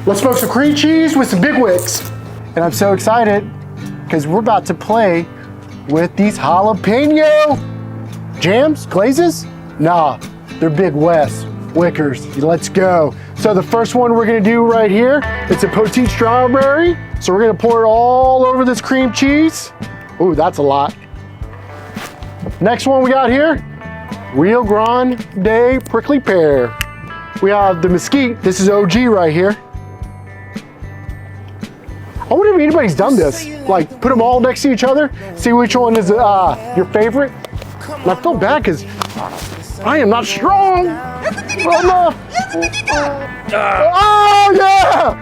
Let's smoke some cream cheese with some big wicks. And I'm so excited because we're about to play with these jalapeno jams, glazes? Nah, they're Big West Wickers. Let's go. So the first one we're gonna do right here, it's a poteed strawberry. So we're gonna pour it all over this cream cheese. Ooh, that's a lot. Next one we got here, Rio Grande prickly pear. We have the mesquite. This is OG right here. I wonder if anybody's done this. Like, put them all next to each other, see which one is your favorite. And I feel bad because I am not strong. Oh, no. Oh yeah!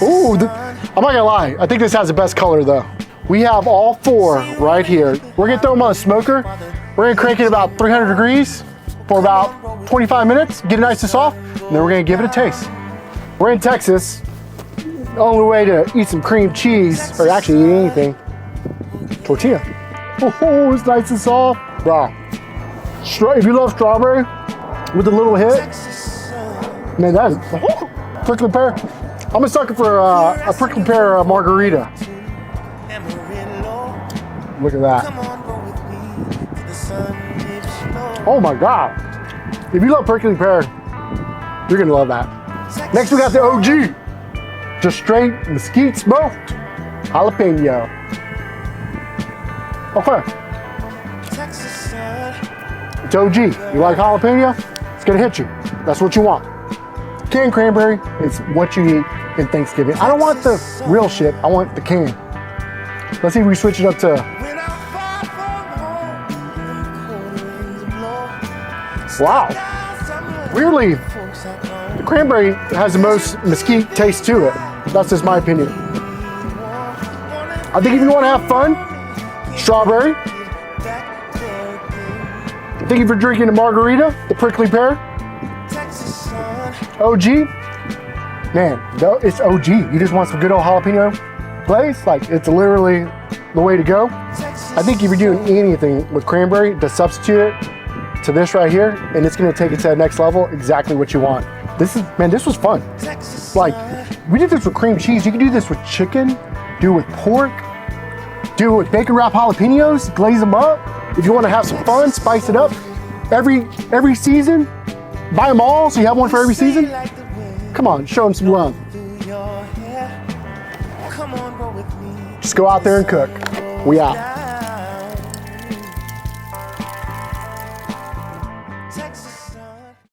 Ooh, I'm not gonna lie. I think this has the best color though. We have all four right here. We're gonna throw them on a smoker. We're gonna crank it about 300 degrees for about 25 minutes, get it nice and soft, and then we're gonna give it a taste. We're in Texas. The only way to eat some cream cheese, or actually eat anything, tortilla. Oh, it's nice and soft. Wow. If you love strawberry with a little hit, man, that is prickly pear. I'm a sucker for a prickly pear margarita. Look at that. Oh my God. If you love prickly pear, you're gonna love that. Next we got the OG. Just straight mesquite smoked jalapeno. Okay. It's OG. You like jalapeno? It's gonna hit you. That's what you want. Canned cranberry is what you eat in Thanksgiving. I don't want the real shit. I want the can. Let's see if we switch it up to. Wow. Weirdly, the cranberry has the most mesquite taste to it. That's just my opinion. I think if you want to have fun, strawberry. I think if you're drinking a margarita, the prickly pear. OG, man, it's OG. You just want some good old jalapeno glaze, like it's literally the way to go. I think if you're doing anything with cranberry, to substitute it to this right here, and it's gonna take it to the next level, exactly what you want. This was fun. Like, we did this with cream cheese. You can do this with chicken, do it with pork, do it with bacon wrapped jalapenos, glaze them up. If you wanna have some fun, spice it up. Every season, buy them all so you have one for every season. Come on, show them some love. Just go out there and cook. We out.